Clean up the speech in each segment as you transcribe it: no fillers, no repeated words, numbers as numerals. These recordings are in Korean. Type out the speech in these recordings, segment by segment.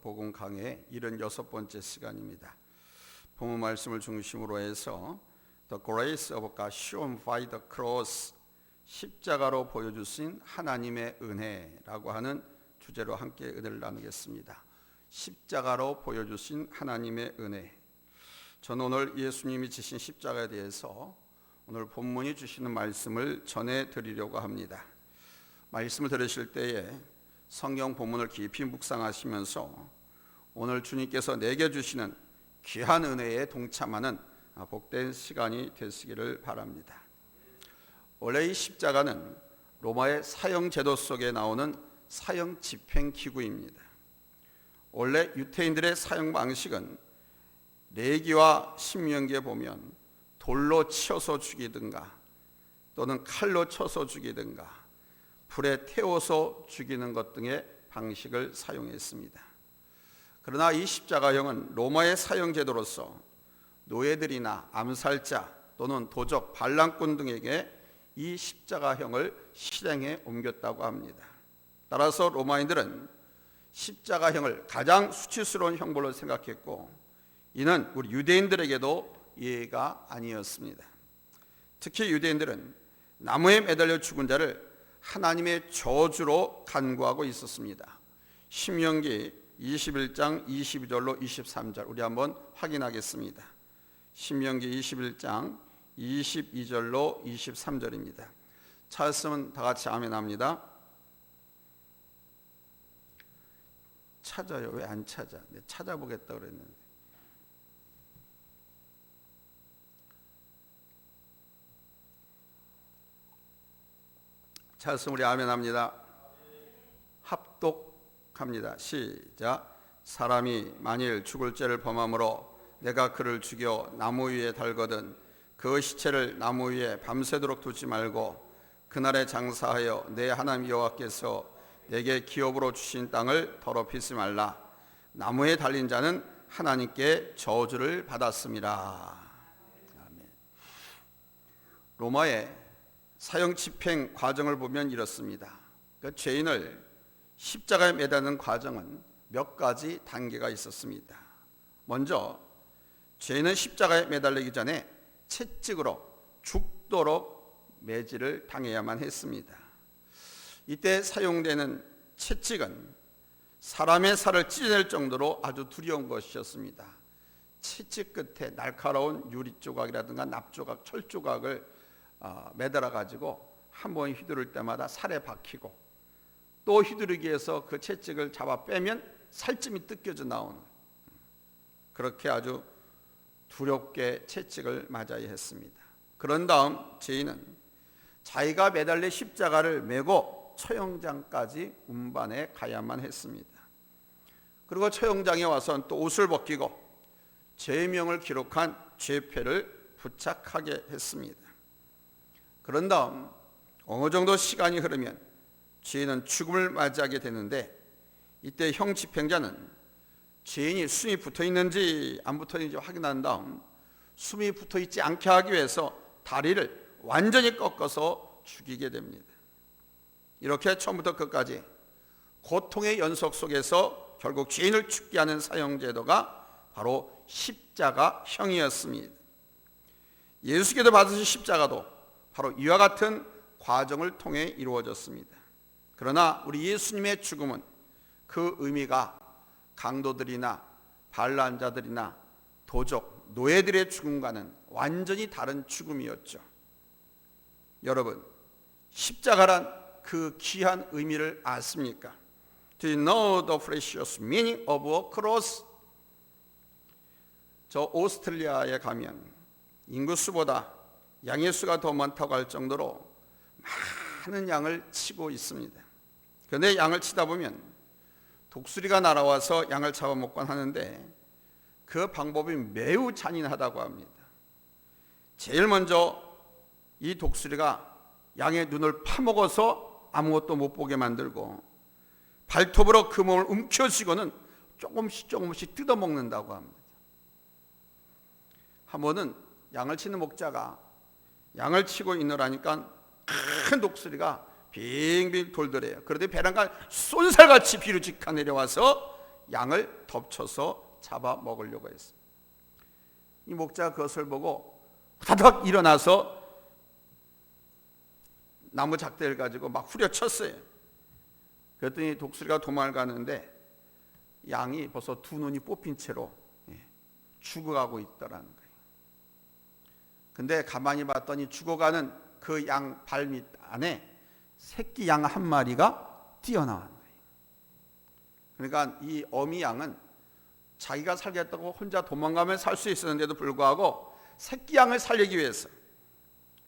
복음 강의 76번째 시간입니다. 본문 말씀을 중심으로 해서 The Grace of God shown by the Cross, 십자가로 보여주신 하나님의 은혜라고 하는 주제로 함께 은혜를 나누겠습니다. 십자가로 보여주신 하나님의 은혜. 저는 오늘 예수님이 지신 십자가에 대해서 오늘 본문이 주시는 말씀을 전해드리려고 합니다. 말씀을 들으실 때에 성경 본문을 깊이 묵상하시면서 오늘 주님께서 내게 주시는 귀한 은혜에 동참하는 복된 시간이 되시기를 바랍니다. 원래 이 십자가는 로마의 사형 제도 속에 나오는 사형 집행 기구입니다. 원래 유태인들의 사형 방식은 레위기와 신명기에 보면 돌로 치어서 죽이든가 또는 칼로 쳐서 죽이든가 불에 태워서 죽이는 것 등의 방식을 사용했습니다. 그러나 이 십자가형은 로마의 사형 제도로서 노예들이나 암살자 또는 도적, 반란꾼 등에게 이 십자가형을 실행해 옮겼다고 합니다. 따라서 로마인들은 십자가형을 가장 수치스러운 형벌로 생각했고, 이는 우리 유대인들에게도 예의가 아니었습니다. 특히 유대인들은 나무에 매달려 죽은 자를 하나님의 저주로 간구하고 있었습니다. 신명기 21장 22절로 23절 우리 한번 확인하겠습니다. 신명기 21장 22절로 23절입니다. 찾았으면 다 같이 아멘 합니다. 찾아요. 왜 안 찾아? 찾아보겠다 그랬는데. 찾았으면 우리 아멘 합니다. 합독합니다. 시작. 사람이 만일 죽을 죄를 범함으로 내가 그를 죽여 나무 위에 달거든 그 시체를 나무 위에 밤새도록 두지 말고 그날에 장사하여 내 하나님 여호와께서 내게 기업으로 주신 땅을 더럽히지 말라. 나무에 달린 자는 하나님께 저주를 받았음이라. 아멘. 로마의 사형 집행 과정을 보면 이렇습니다. 그 죄인을 십자가에 매다는 과정은 몇 가지 단계가 있었습니다. 먼저 죄인은 십자가에 매달리기 전에 채찍으로 죽도록 매질을 당해야만 했습니다. 이때 사용되는 채찍은 사람의 살을 찢어낼 정도로 아주 두려운 것이었습니다. 채찍 끝에 날카로운 유리 조각이라든가 납 조각, 철 조각을 매달아 가지고 한 번 휘두를 때마다 살에 박히고 또 휘두르기 위해서 그 채찍을 잡아 빼면 살점이 뜯겨져 나오는, 그렇게 아주 두렵게 채찍을 맞아야 했습니다. 그런 다음 죄인은 자기가 매달린 십자가를 메고 처형장까지 운반해 가야만 했습니다. 그리고 처형장에 와서는 또 옷을 벗기고 죄명을 기록한 죄패를 부착하게 했습니다. 그런 다음 어느 정도 시간이 흐르면 죄인은 죽음을 맞이하게 되는데, 이때 형 집행자는 죄인이 숨이 붙어 있는지 안 붙어 있는지 확인한 다음 숨이 붙어 있지 않게 하기 위해서 다리를 완전히 꺾어서 죽이게 됩니다. 이렇게 처음부터 끝까지 고통의 연속 속에서 결국 죄인을 죽게 하는 사형제도가 바로 십자가형이었습니다. 예수께서 받으신 십자가도 바로 이와 같은 과정을 통해 이루어졌습니다. 그러나 우리 예수님의 죽음은 그 의미가 강도들이나 반란자들이나 도적, 노예들의 죽음과는 완전히 다른 죽음이었죠. 여러분, 십자가란 그 귀한 의미를 아십니까? Do you know the precious meaning of a cross? 저 오스트리아에 가면 인구수보다 양의 수가 더 많다고 할 정도로 많은 양을 치고 있습니다. 그런데 양을 치다 보면 독수리가 날아와서 양을 잡아먹곤 하는데 그 방법이 매우 잔인하다고 합니다. 제일 먼저 이 독수리가 양의 눈을 파먹어서 아무것도 못 보게 만들고 발톱으로 그 몸을 움켜쥐고는 조금씩 뜯어먹는다고 합니다. 한 번은 양을 치는 목자가 양을 치고 있느라니까 큰 독수리가 빙빙 돌더래요. 그런데 배란간 쏜살같이 비루직하 내려와서 양을 덮쳐서 잡아 먹으려고 했습니다. 이 목자가 그것을 보고 후다닥 일어나서 나무 작대를 가지고 막 후려쳤어요. 그랬더니 독수리가 도망가는데 양이 벌써 두 눈이 뽑힌 채로 죽어가고 있더라는 거예요. 근데 가만히 봤더니 죽어가는 그 양 발밑 안에 새끼 양 한 마리가 뛰어나온 거예요. 그러니까 이 어미 양은 자기가 살겠다고 혼자 도망가면 살 수 있었는데도 불구하고 새끼 양을 살리기 위해서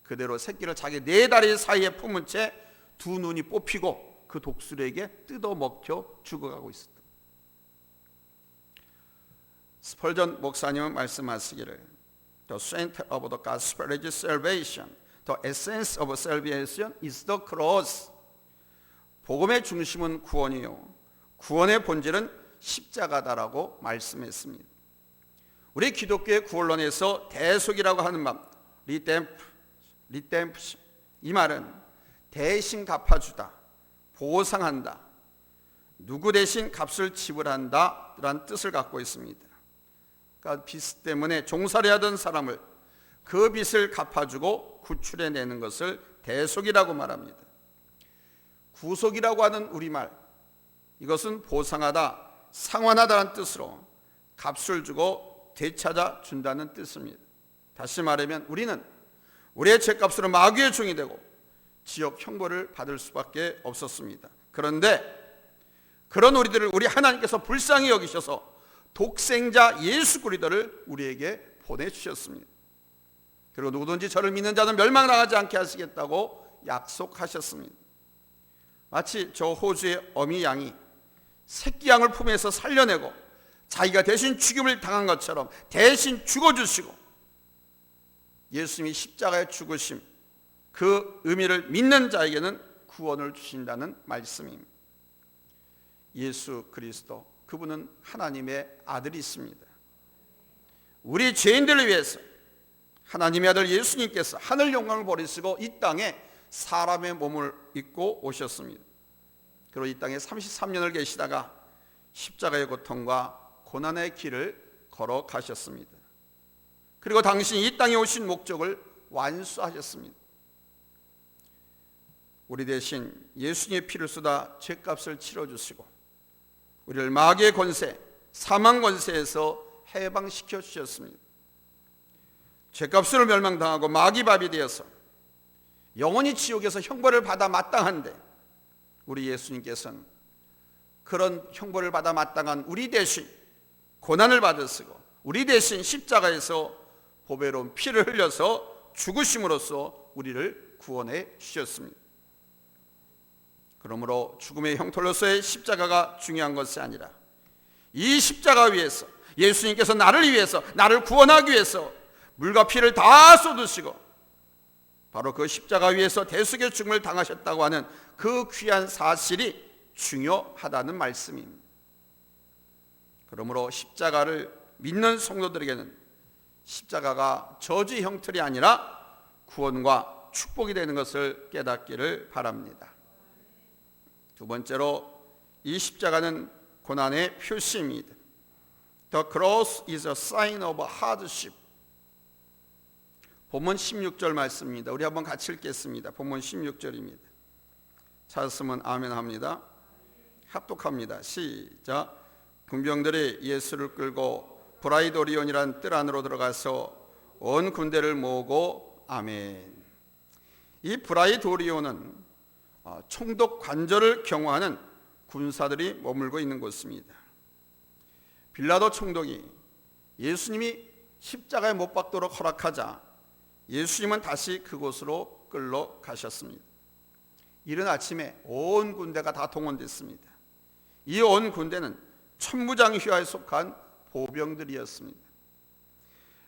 그대로 새끼를 자기 네 다리 사이에 품은 채 두 눈이 뽑히고 그 독수리에게 뜯어먹혀 죽어가고 있었다. 스펄전 목사님은 말씀하시기를 The center of the gospel is salvation. The essence of salvation is the cross. 복음의 중심은 구원이요, 구원의 본질은 십자가다라고 말씀했습니다. 우리 기독교의 구원론에서 대속이라고 하는 말, 리뎀프션, 이 말은 대신 갚아주다, 보상한다, 누구 대신 값을 지불한다 라는 뜻을 갖고 있습니다. 그러니까 빚 때문에 종살이 하던 사람을 그 빚을 갚아주고 구출해내는 것을 대속이라고 말합니다. 구속이라고 하는 우리말, 이것은 보상하다, 상환하다는 뜻으로 값을 주고 되찾아 준다는 뜻입니다. 다시 말하면 우리는 우리의 죄값으로 마귀의 종이 되고 지옥 형벌을 받을 수밖에 없었습니다. 그런데 그런 우리들을 우리 하나님께서 불쌍히 여기셔서 독생자 예수 그리스도를 우리에게 보내주셨습니다. 그리고 누구든지 저를 믿는 자는 멸망당하지 않게 하시겠다고 약속하셨습니다. 마치 저 호주의 어미 양이 새끼 양을 품에서 살려내고 자기가 대신 죽임을 당한 것처럼 대신 죽어주시고 예수님이 십자가에 죽으심, 그 의미를 믿는 자에게는 구원을 주신다는 말씀입니다. 예수 그리스도, 그분은 하나님의 아들이십니다. 우리 죄인들을 위해서 하나님의 아들 예수님께서 하늘 영광을 버리시고 이 땅에 사람의 몸을 입고 오셨습니다. 그리고 이 땅에 33년을 계시다가 십자가의 고통과 고난의 길을 걸어가셨습니다. 그리고 당신이 이 땅에 오신 목적을 완수하셨습니다. 우리 대신 예수님의 피를 쏟아 죄값을 치러주시고 우리를 마귀의 권세, 사망 권세에서 해방시켜 주셨습니다. 죄값으로 멸망당하고 마귀밥이 되어서 영원히 지옥에서 형벌을 받아 마땅한데 우리 예수님께서는 그런 형벌을 받아 마땅한 우리 대신 고난을 받으시고 우리 대신 십자가에서 보배로운 피를 흘려서 죽으심으로써 우리를 구원해 주셨습니다. 그러므로 죽음의 형벌로서의 십자가가 중요한 것이 아니라 이 십자가 위에서 예수님께서 나를 위해서, 나를 구원하기 위해서 물과 피를 다 쏟으시고 바로 그 십자가 위에서 대속의 죽음을 당하셨다고 하는 그 귀한 사실이 중요하다는 말씀입니다. 그러므로 십자가를 믿는 성도들에게는 십자가가 저주의 형틀이 아니라 구원과 축복이 되는 것을 깨닫기를 바랍니다. 두 번째로 이 십자가는 고난의 표시입니다. The cross is a sign of hardship. 본문 16절 말씀입니다. 우리 한번 같이 읽겠습니다. 본문 16절입니다. 찾았으면 아멘 합니다. 합독합니다. 시작. 군병들이 예수를 끌고 브라이도리온이란 뜰 안으로 들어가서 온 군대를 모으고 아멘. 이 브라이도리온은 총독 관저를 경호하는 군사들이 머물고 있는 곳입니다. 빌라도 총독이 예수님이 십자가에 못 박도록 허락하자 예수님은 다시 그곳으로 끌러 가셨습니다. 이른 아침에 온 군대가 다 동원됐습니다. 이 온 군대는 천부장 휘하에 속한 보병들이었습니다.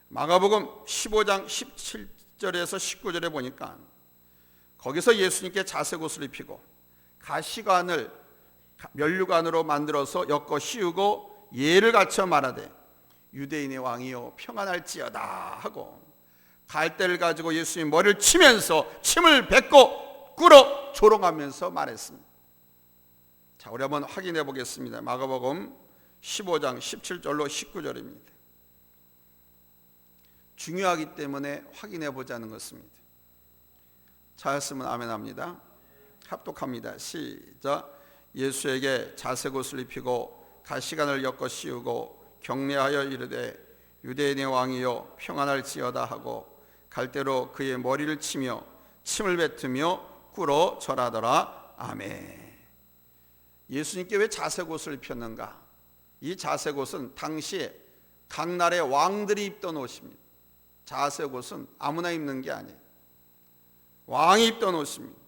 마가복음 15장 17절에서 19절에 보니까 거기서 예수님께 자색옷을 입히고 가시관을 면류관으로 만들어서 엮어 씌우고 예를 갖춰 말하되 유대인의 왕이여 평안할지어다 하고 갈대를 가지고 예수님 머리를 치면서 침을 뱉고 꿇어 조롱하면서 말했습니다. 자, 우리 한번 확인해 보겠습니다. 마가복음 15장 17절로 19절입니다. 중요하기 때문에 확인해 보자는 것입니다. 찾았으면 아멘 합니다. 합독합니다. 시작. 예수에게 자색 옷을 입히고 가시관을 엮어 씌우고 경례하여 이르되 유대인의 왕이여 평안할지어다 하고 갈대로 그의 머리를 치며 침을 뱉으며 꿇어 절하더라. 아멘. 예수님께 왜 자색 옷을 입혔는가? 이 자색 옷은 당시에 각 나라의 왕들이 입던 옷입니다. 자색 옷은 아무나 입는 게 아니에요. 왕이 입던 옷입니다.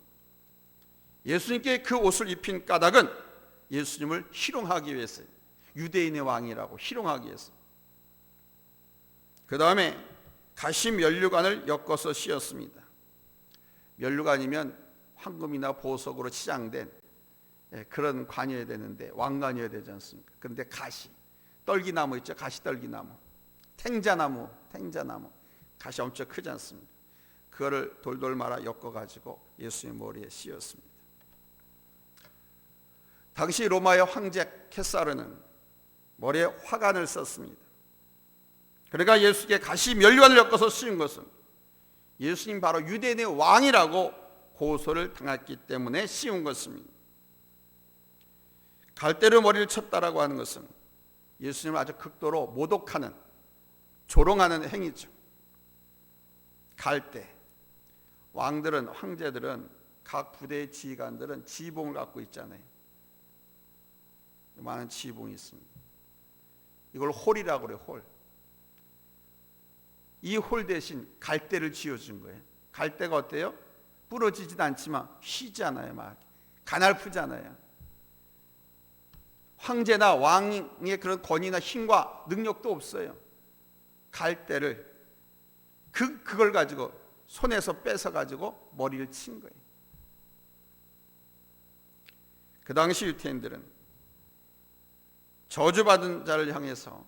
예수님께 그 옷을 입힌 까닭은 예수님을 희롱하기 위해서요. 유대인의 왕이라고 희롱하기 위해서. 그 다음에 가시 면류관을 엮어서 씌웠습니다. 면류관이면 황금이나 보석으로 치장된 그런 관이어야 되는데 왕관이어야 되지 않습니까? 그런데 가시, 떨기나무 있죠? 가시 떨기나무, 탱자나무, 가시 엄청 크지 않습니까? 그거를 돌돌 말아 엮어가지고 예수의 머리에 씌웠습니다. 당시 로마의 황제 케사르는 머리에 화관을 썼습니다. 그러니까 예수께 가시 면류관을 엮어서 씌운 것은 예수님 바로 유대인의 왕이라고 고소를 당했기 때문에 씌운 것입니다. 갈대로 머리를 쳤다라고 하는 것은 예수님을 아주 극도로 모독하는, 조롱하는 행위죠. 갈대. 왕들은, 황제들은, 각 부대의 지휘관들은 지휘봉을 갖고 있잖아요. 많은 지휘봉이 있습니다. 이걸 홀이라고 그래요. 홀. 이 홀 대신 갈대를 쥐어준 거예요. 갈대가 어때요? 부러지지도 않지만 휘잖아요. 막 가냘프잖아요. 황제나 왕의 그런 권위나 힘과 능력도 없어요. 갈대를 그걸 가지고 손에서 뺏어 가지고 머리를 친 거예요. 그 당시 유태인들은 저주받은 자를 향해서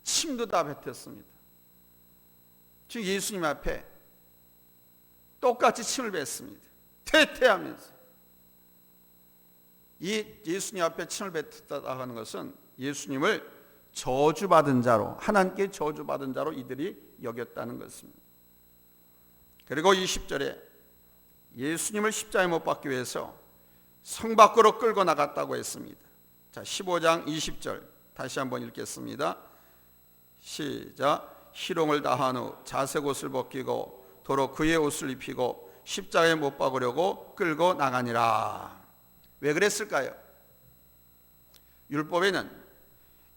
침도 다 뱉었습니다. 지금 예수님 앞에 똑같이 침을 뱉습니다. 퇴퇴하면서. 이 예수님 앞에 침을 뱉었다 하는 것은 예수님을 저주받은 자로, 하나님께 저주받은 자로 이들이 여겼다는 것입니다. 그리고 20절에 예수님을 십자가에 못 박기 위해서 성 밖으로 끌고 나갔다고 했습니다. 자, 15장 20절 다시 한번 읽겠습니다. 시작. 희롱을 다한 후 자색 옷을 벗기고 도로 그의 옷을 입히고 십자가에 못 박으려고 끌고 나가니라. 왜 그랬을까요? 율법에는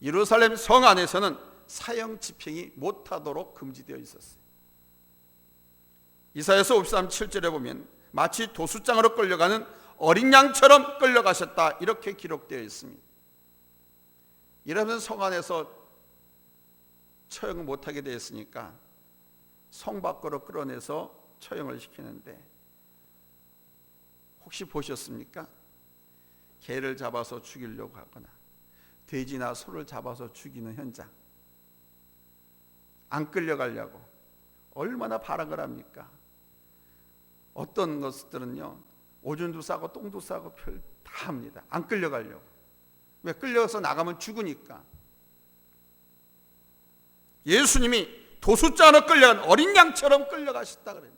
예루살렘 성 안에서는 사형 집행이 못하도록 금지되어 있었어요. 이사야서 53, 7절에 보면 마치 도수장으로 끌려가는 어린 양처럼 끌려가셨다 이렇게 기록되어 있습니다. 이러면 성 안에서 처형을 못하게 되었으니까 성 밖으로 끌어내서 처형을 시키는데 혹시 보셨습니까? 개를 잡아서 죽이려고 하거나 돼지나 소를 잡아서 죽이는 현장, 안 끌려가려고 얼마나 발악을 합니까? 어떤 것들은요 오줌도 싸고 똥도 싸고 별 다 합니다. 안 끌려가려고. 왜? 끌려서 나가면 죽으니까. 예수님이 도수장으로 끌려간 어린 양처럼 끌려가셨다 그래요.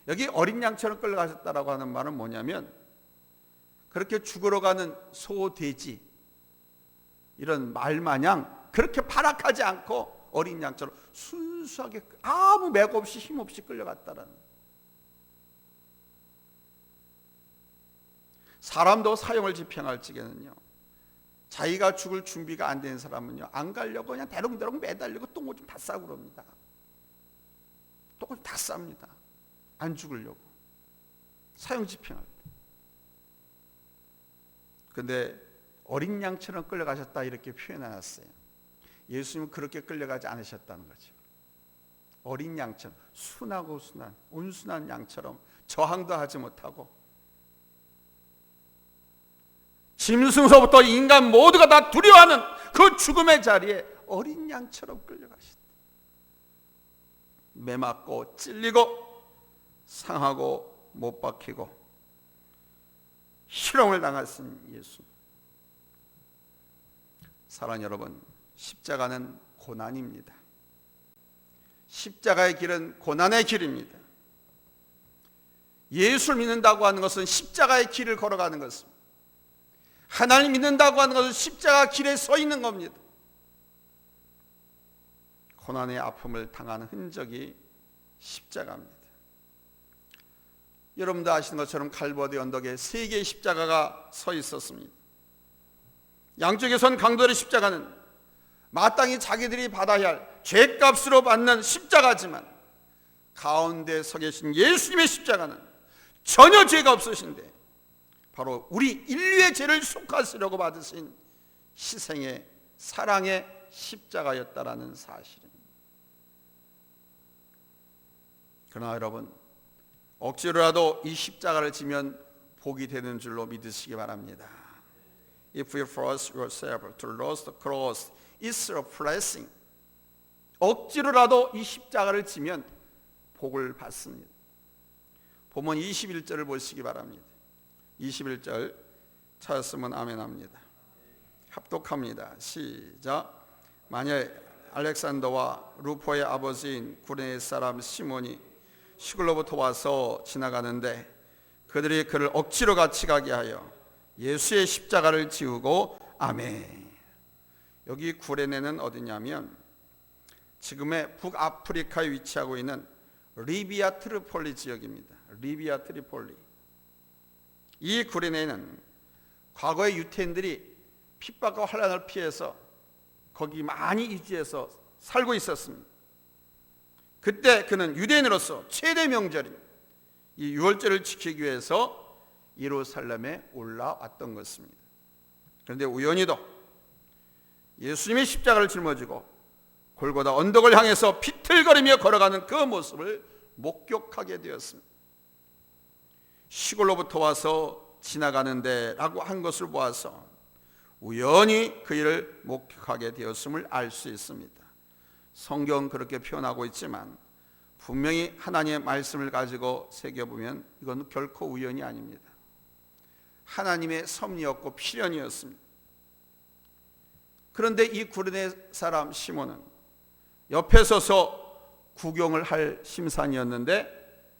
여기 어린 양처럼 끌려가셨다라고 하는 말은 뭐냐면 그렇게 죽으러 가는 소, 돼지 이런 말 마냥 그렇게 발악하지 않고 어린 양처럼 순수하게 아무 맥 없이 힘 없이 끌려갔다라는 거예요. 사람도 사형을 집행할 적에는요 자기가 죽을 준비가 안 된 사람은요 안 가려고 그냥 대롱대롱 매달리고 똥오줌 다 싸고 그럽니다. 똥오줌 다 쌉니다. 안 죽으려고 사형 집행할 때. 근데 어린 양처럼 끌려가셨다 이렇게 표현해놨어요. 예수님은 그렇게 끌려가지 않으셨다는 거죠. 어린 양처럼 순하고 순한 온순한 양처럼 저항도 하지 못하고 짐승서부터 인간 모두가 다 두려워하는 그 죽음의 자리에 어린 양처럼 끌려가셨다. 매맞고 찔리고 상하고 못 박히고 희롱을 당하신 예수. 사랑하는 여러분, 십자가는 고난입니다. 십자가의 길은 고난의 길입니다. 예수를 믿는다고 하는 것은 십자가의 길을 걸어가는 것입니다. 하나님 믿는다고 하는 것은 십자가 길에 서 있는 겁니다. 고난의 아픔을 당한 흔적이 십자가입니다. 여러분도 아시는 것처럼 갈보리 언덕에 3개의 십자가가 서 있었습니다. 양쪽에 선 강도의 십자가는 마땅히 자기들이 받아야 할 죄값으로 받는 십자가지만, 가운데 서 계신 예수님의 십자가는 전혀 죄가 없으신데 바로 우리 인류의 죄를 속하시려고 받으신 희생의 사랑의 십자가였다라는 사실입니다. 그러나 여러분, 억지로라도 이 십자가를 지면 복이 되는 줄로 믿으시기 바랍니다. If you force yourself to lose the cross, it's a blessing. 억지로라도 이 십자가를 지면 복을 받습니다. 본문 21절을 보시기 바랍니다. 21절 찾았으면 아멘합니다. 합독합니다. 시작. 만일 알렉산더와 루포의 아버지인 구레네 사람 시몬이 시골로부터 와서 지나가는데 그들이 그를 억지로 같이 가게 하여 예수의 십자가를 지우고 아멘. 여기 구레네는 어디냐면 지금의 북아프리카에 위치하고 있는 리비아 트리폴리 지역입니다. 리비아 트리폴리. 이 구레네는 과거에 유태인들이 핍박과 환난을 피해서 거기 많이 이주해서 살고 있었습니다. 그때 그는 유대인으로서 최대 명절인 이 유월절을 지키기 위해서 예루살렘에 올라왔던 것입니다. 그런데 우연히도 예수님의 십자가를 짊어지고 골고다 언덕을 향해서 비틀거리며 걸어가는 그 모습을 목격하게 되었습니다. 시골로부터 와서 지나가는데 라고 한 것을 보아서 우연히 그 일을 목격하게 되었음을 알 수 있습니다. 성경 그렇게 표현하고 있지만 분명히 하나님의 말씀을 가지고 새겨보면 이건 결코 우연이 아닙니다. 하나님의 섭리였고 필연이었습니다. 그런데 이 구레네 사람 시몬은 옆에 서서 구경을 할 심산이었는데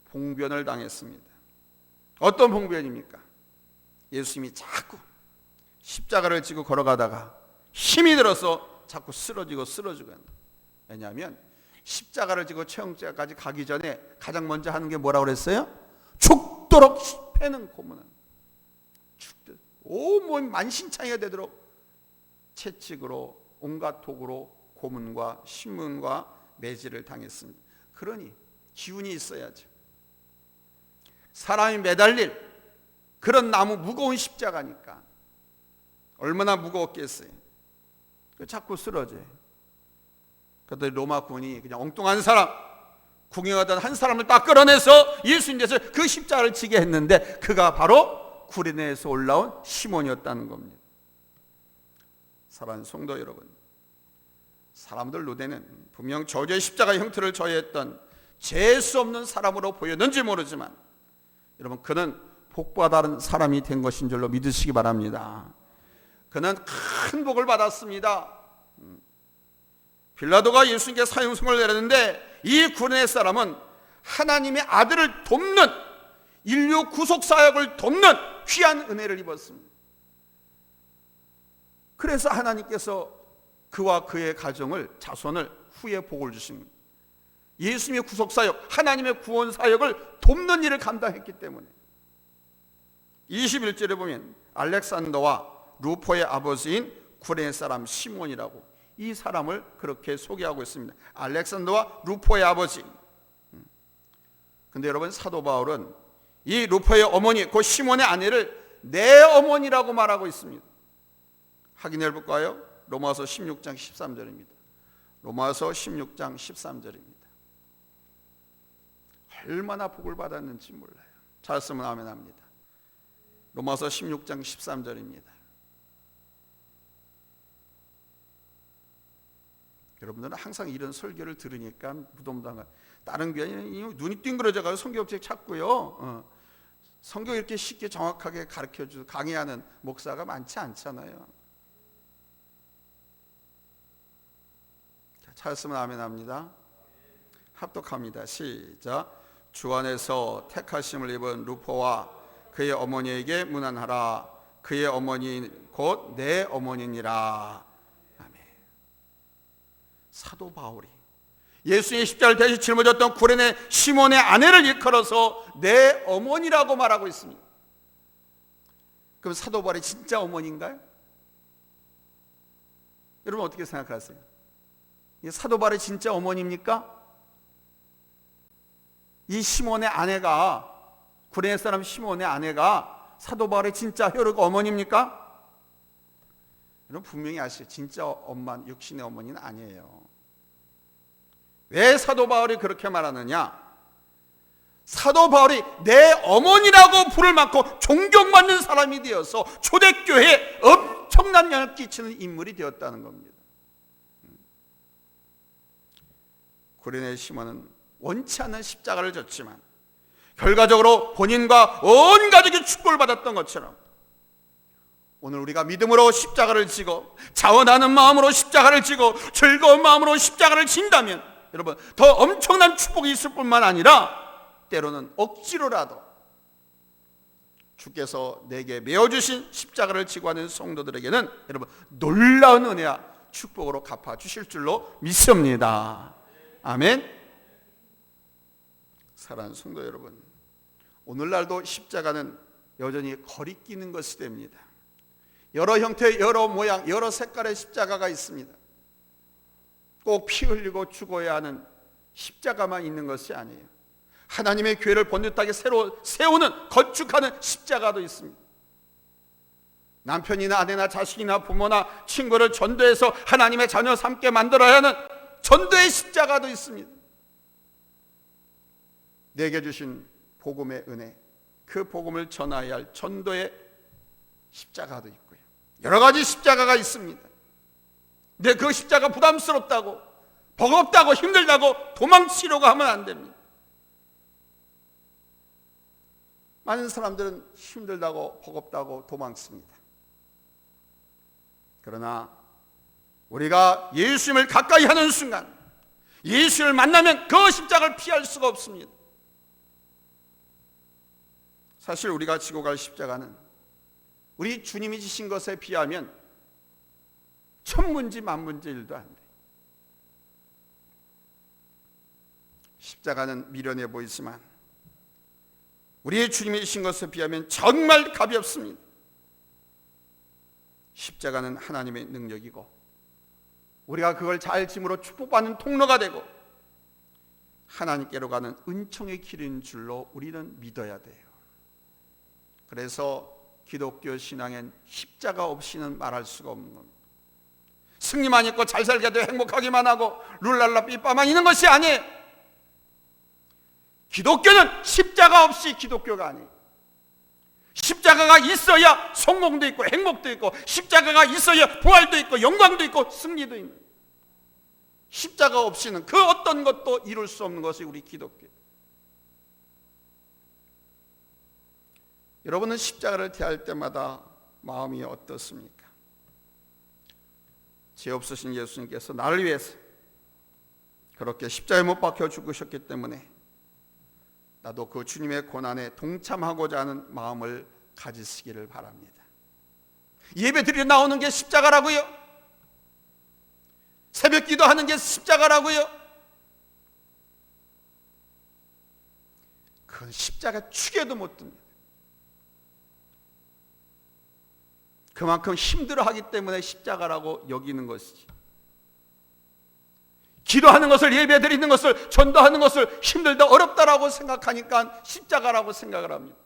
봉변을 당했습니다. 어떤 봉변입니까? 예수님이 자꾸 십자가를 지고 걸어가다가 힘이 들어서 자꾸 쓰러지고 왜냐하면 십자가를 지고 처형죄까지 가기 전에 가장 먼저 하는 게 뭐라고 그랬어요? 죽도록 패는 고문은 죽듯 온몸 만신창이가 되도록 채찍으로 온갖 도구로 고문과 신문과 매질을 당했습니다. 그러니 기운이 있어야죠. 사람이 매달릴 그런 나무 무거운 십자가니까 얼마나 무거웠겠어요. 자꾸 쓰러져요. 그랬더니 로마군이 그냥 엉뚱한 사람, 구경하던 한 사람을 딱 끌어내서 예수님께서 그 십자가를 지게 했는데 그가 바로 구레네에서 올라온 시몬이었다는 겁니다. 사랑하는 성도 여러분, 사람들 눈에는 분명 저주의 십자가 형태를 저해했던 재수 없는 사람으로 보였는지 모르지만 여러분, 그는 복받은 사람이 된 것인 줄로 믿으시기 바랍니다. 그는 큰 복을 받았습니다. 빌라도가 예수님께 사형선고를 내렸는데 이 구레네 사람은 하나님의 아들을 돕는, 인류 구속 사역을 돕는 귀한 은혜를 입었습니다. 그래서 하나님께서 그와 그의 가정을, 자손을 후에 복을 주십니다. 예수님의 구속 사역, 하나님의 구원 사역을 돕는 일을 감당했기 때문에. 21절에 보면 알렉산더와 루포의 아버지인 구레네 사람 시몬이라고 이 사람을 그렇게 소개하고 있습니다. 알렉산더와 루포의 아버지. 근데 여러분, 사도 바울은 이 루포의 어머니, 그 시몬의 아내를 내 어머니라고 말하고 있습니다. 확인해 볼까요? 로마서 16장 13절입니다. 로마서 16장 13절입니다. 얼마나 복을 받았는지 몰라요. 찾았으면 아멘 합니다. 로마서 16장 13절입니다. 여러분들은 항상 이런 설교를 들으니까 무덤당한, 다른 게 아니라 눈이 띵그러져가지고 성경책 찾고요. 성경 이렇게 쉽게 정확하게 가르쳐주고 강의하는 목사가 많지 않잖아요. 찾았으면 아멘 합니다. 합독합니다. 시작. 주 안에서 택하심을 입은 루포와 그의 어머니에게 문안하라. 그의 어머니 곧 내 어머니니라. 아멘. 사도 바울이 예수님의 십자가를 대신 짊어졌던 구레네 시몬의 아내를 일컬어서 내 어머니라고 말하고 있습니다. 그럼 사도 바울이 진짜 어머니인가요? 여러분 어떻게 생각하세요? 사도 바울이 진짜 어머니입니까? 이 시몬의 아내가, 구레네 사람 시몬의 아내가 사도 바울의 진짜 혈육 어머니입니까? 여러분 분명히 아시죠? 진짜 엄마는, 육신의 어머니는 아니에요. 왜 사도 바울이 그렇게 말하느냐? 사도 바울이 내 어머니라고 부를 만큼 존경받는 사람이 되어서 초대교회에 엄청난 영향을 끼치는 인물이 되었다는 겁니다. 구레네 시몬은 원치 않는 십자가를 졌지만 결과적으로 본인과 온 가족이 축복을 받았던 것처럼 오늘 우리가 믿음으로 십자가를 지고 자원하는 마음으로 십자가를 지고 즐거운 마음으로 십자가를 진다면 여러분 더 엄청난 축복이 있을 뿐만 아니라 때로는 억지로라도 주께서 내게 메어주신 십자가를 지고 하는 성도들에게는 여러분 놀라운 은혜와 축복으로 갚아주실 줄로 믿습니다. 아멘. 사랑하는 성도 여러분, 오늘날도 십자가는 여전히 거리끼는 것이 됩니다. 여러 형태, 여러 모양, 여러 색깔의 십자가가 있습니다. 꼭 피 흘리고 죽어야 하는 십자가만 있는 것이 아니에요. 하나님의 교회를 번듯하게 새로 세우는, 건축하는 십자가도 있습니다. 남편이나 아내나 자식이나 부모나 친구를 전도해서 하나님의 자녀 삼게 만들어야 하는 전도의 십자가도 있습니다. 내게 주신 복음의 은혜, 그 복음을 전하여야 할 전도의 십자가도 있고요. 여러 가지 십자가가 있습니다. 근데 그 십자가 부담스럽다고, 버겁다고, 힘들다고 도망치려고 하면 안 됩니다. 많은 사람들은 힘들다고, 버겁다고 도망칩니다. 그러나 우리가 예수님을 가까이 하는 순간, 예수를 만나면 그 십자가를 피할 수가 없습니다. 사실 우리가 지고 갈 십자가는 우리 주님이 지신 것에 비하면 천문지 만문지 일도 안 돼. 십자가는 미련해 보이지만 우리의 주님이 지신 것에 비하면 정말 가볍습니다. 십자가는 하나님의 능력이고 우리가 그걸 잘 짐으로 축복받는 통로가 되고 하나님께로 가는 은총의 길인 줄로 우리는 믿어야 돼요. 그래서 기독교 신앙엔 십자가 없이는 말할 수가 없는 겁니다. 승리만 있고 잘 살게도 행복하기만 하고 룰랄라 삐빠만 있는 것이 아니에요. 기독교는 십자가 없이 기독교가 아니에요. 십자가가 있어야 성공도 있고 행복도 있고 십자가가 있어야 부활도 있고 영광도 있고 승리도 있는, 십자가 없이는 그 어떤 것도 이룰 수 없는 것이 우리 기독교. 여러분은 십자가를 대할 때마다 마음이 어떻습니까? 죄 없으신 예수님께서 나를 위해서 그렇게 십자가에 못 박혀 죽으셨기 때문에 나도 그 주님의 고난에 동참하고자 하는 마음을 가지시기를 바랍니다. 예배 드리러 나오는 게 십자가라고요? 새벽 기도하는 게 십자가라고요? 그건 십자가 축에도 못 듭니다. 그만큼 힘들어하기 때문에 십자가라고 여기는 것이지, 기도하는 것을, 예배 드리는 것을, 전도하는 것을 힘들다 어렵다라고 생각하니까 십자가라고 생각을 합니다.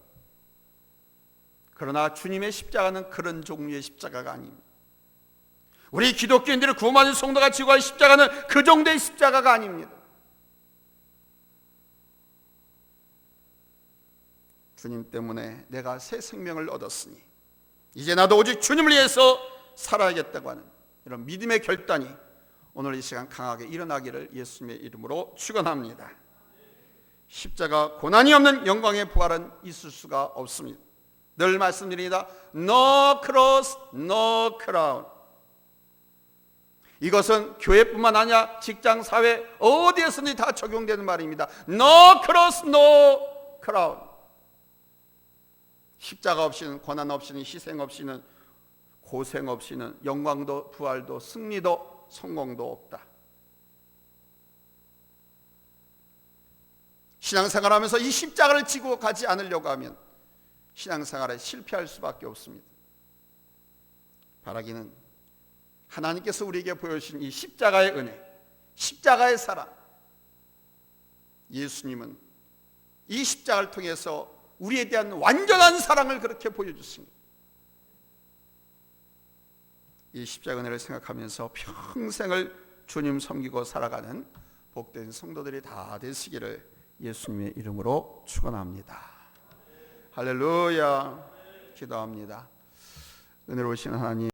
그러나 주님의 십자가는 그런 종류의 십자가가 아닙니다. 우리 기독교인들을 구원받은 성도가 지고 갈 십자가는 그 정도의 십자가가 아닙니다. 주님 때문에 내가 새 생명을 얻었으니 이제 나도 오직 주님을 위해서 살아야겠다고 하는 이런 믿음의 결단이 오늘 이 시간 강하게 일어나기를 예수님의 이름으로 축원합니다. 십자가 고난이 없는 영광의 부활은 있을 수가 없습니다. 늘 말씀드립니다. No cross, no crown. 이것은 교회뿐만 아니라 직장, 사회 어디에서든지 다 적용되는 말입니다. No cross, no crown. 십자가 없이는, 고난 없이는, 희생 없이는, 고생 없이는 영광도 부활도 승리도 성공도 없다. 신앙생활하면서 이 십자가를 지고 가지 않으려고 하면 신앙생활에 실패할 수밖에 없습니다. 바라기는 하나님께서 우리에게 보여주신 이 십자가의 은혜, 십자가의 사랑, 예수님은 이 십자가를 통해서 우리에 대한 완전한 사랑을 그렇게 보여줬습니다. 이 십자가 은혜를 생각하면서 평생을 주님 섬기고 살아가는 복된 성도들이 다 되시기를 예수님의 이름으로 축원합니다. 할렐루야. 기도합니다. 은혜로우신 하나님,